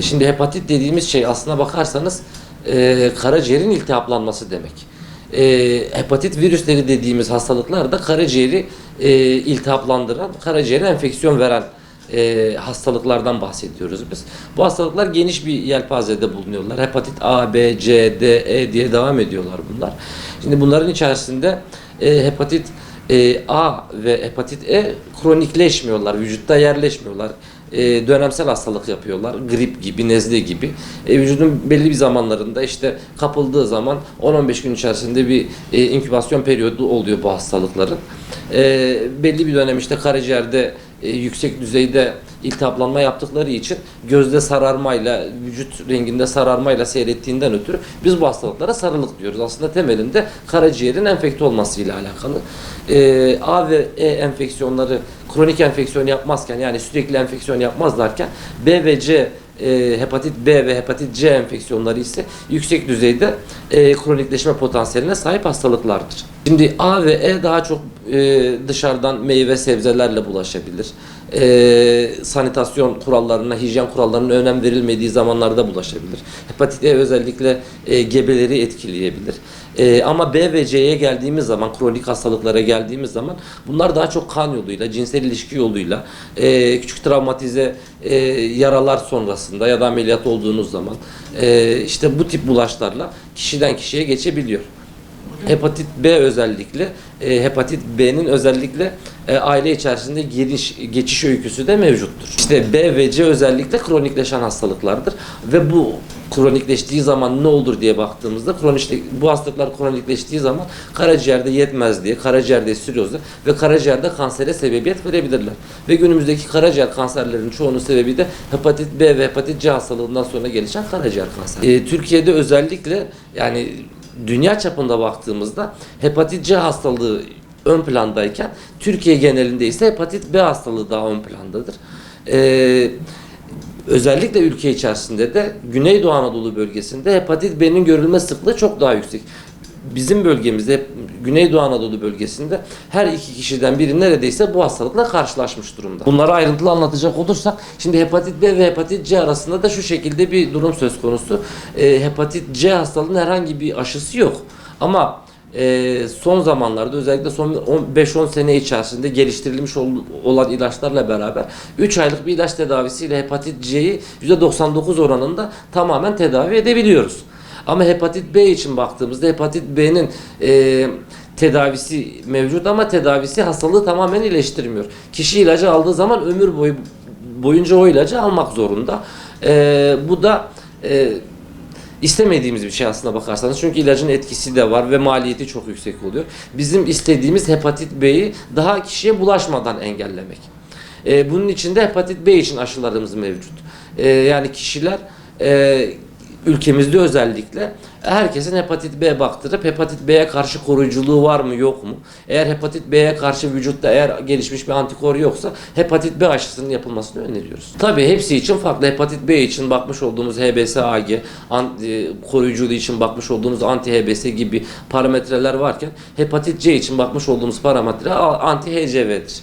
Şimdi hepatit dediğimiz şey aslına bakarsanız karaciğerin iltihaplanması demek. Hepatit virüsleri dediğimiz hastalıklar da karaciğeri iltihaplandıran, karaciğere enfeksiyon veren hastalıklardan bahsediyoruz biz. Bu hastalıklar geniş bir yelpazede bulunuyorlar. Hepatit A, B, C, D, E diye devam ediyorlar bunlar. Şimdi bunların içerisinde hepatit A ve hepatit E kronikleşmiyorlar, vücutta yerleşmiyorlar. Dönemsel hastalık yapıyorlar. Grip gibi, nezle gibi. Vücudun belli bir zamanlarında işte kapıldığı zaman 10-15 gün içerisinde bir inkübasyon periyodu oluyor bu hastalıkların. Belli bir dönem işte karaciğerde yüksek düzeyde iltihaplanma yaptıkları için gözde sararmayla, vücut renginde sararmayla seyrettiğinden ötürü biz bu hastalıklara sarılık diyoruz. Aslında temelinde karaciğerin enfekte olmasıyla alakalı. A ve E enfeksiyonları kronik enfeksiyon yapmazken, yani sürekli enfeksiyon yapmazlarken, B ve C hepatit B ve hepatit C enfeksiyonları ise yüksek düzeyde kronikleşme potansiyeline sahip hastalıklardır. Şimdi A ve E daha çok dışarıdan meyve sebzelerle bulaşabilir. Sanitasyon kurallarına, hijyen kurallarına önem verilmediği zamanlarda bulaşabilir. Hepatit E özellikle gebeleri etkileyebilir. Ama B ve C'ye geldiğimiz zaman, kronik hastalıklara geldiğimiz zaman bunlar daha çok kan yoluyla, cinsel ilişki yoluyla, küçük travmatize yaralar sonrasında ya da ameliyat olduğunuz zaman işte bu tip bulaşlarla kişiden kişiye geçebiliyor. Hepatit B özellikle, hepatit B'nin özellikle aile içerisinde geçiş öyküsü de mevcuttur. İşte B ve C özellikle kronikleşen hastalıklardır ve bu kronikleştiği zaman ne olur diye baktığımızda bu hastalıklar kronikleştiği zaman karaciğerde yetmezliğe, karaciğerde siryoza ve karaciğerde kansere sebebiyet verebilirler. Ve günümüzdeki karaciğer kanserlerinin çoğunun sebebi de hepatit B ve hepatit C hastalığından sonra gelişen karaciğer kanseri. Türkiye'de özellikle, yani dünya çapında baktığımızda hepatit C hastalığı ön plandayken Türkiye genelinde ise hepatit B hastalığı daha ön plandadır. Özellikle ülke içerisinde de Güneydoğu Anadolu bölgesinde hepatit B'nin görülme sıklığı çok daha yüksek. Bizim bölgemizde, Güneydoğu Anadolu bölgesinde her iki kişiden biri neredeyse bu hastalıkla karşılaşmış durumda. Bunları ayrıntılı anlatacak olursak, şimdi hepatit B ve hepatit C arasında da şu şekilde bir durum söz konusu. Hepatit C hastalığının herhangi bir aşısı yok. Ama son zamanlarda, özellikle son 5-10 sene içerisinde geliştirilmiş olan ilaçlarla beraber 3 aylık bir ilaç tedavisiyle hepatit C'yi %99 oranında tamamen tedavi edebiliyoruz. Ama hepatit B için baktığımızda hepatit B'nin tedavisi mevcut ama tedavisi hastalığı tamamen iyileştirmiyor. Kişi ilacı aldığı zaman ömür boyunca o ilacı almak zorunda. Bu da istemediğimiz bir şey aslına bakarsanız. Çünkü ilacın etkisi de var ve maliyeti çok yüksek oluyor. Bizim istediğimiz hepatit B'yi daha kişiye bulaşmadan engellemek. Bunun için de hepatit B için aşılarımız mevcut. Yani kişiler ülkemizde özellikle herkesin hepatit B baktırıp hepatit B'ye karşı koruyuculuğu var mı yok mu? Eğer hepatit B'ye karşı vücutta eğer gelişmiş bir antikor yoksa hepatit B aşısının yapılmasını öneriyoruz. Tabii hepsi için farklı. Hepatit B için bakmış olduğumuz HBsAg, koruyuculuğu için bakmış olduğumuz anti-HBs gibi parametreler varken hepatit C için bakmış olduğumuz parametre anti-HCV'dir.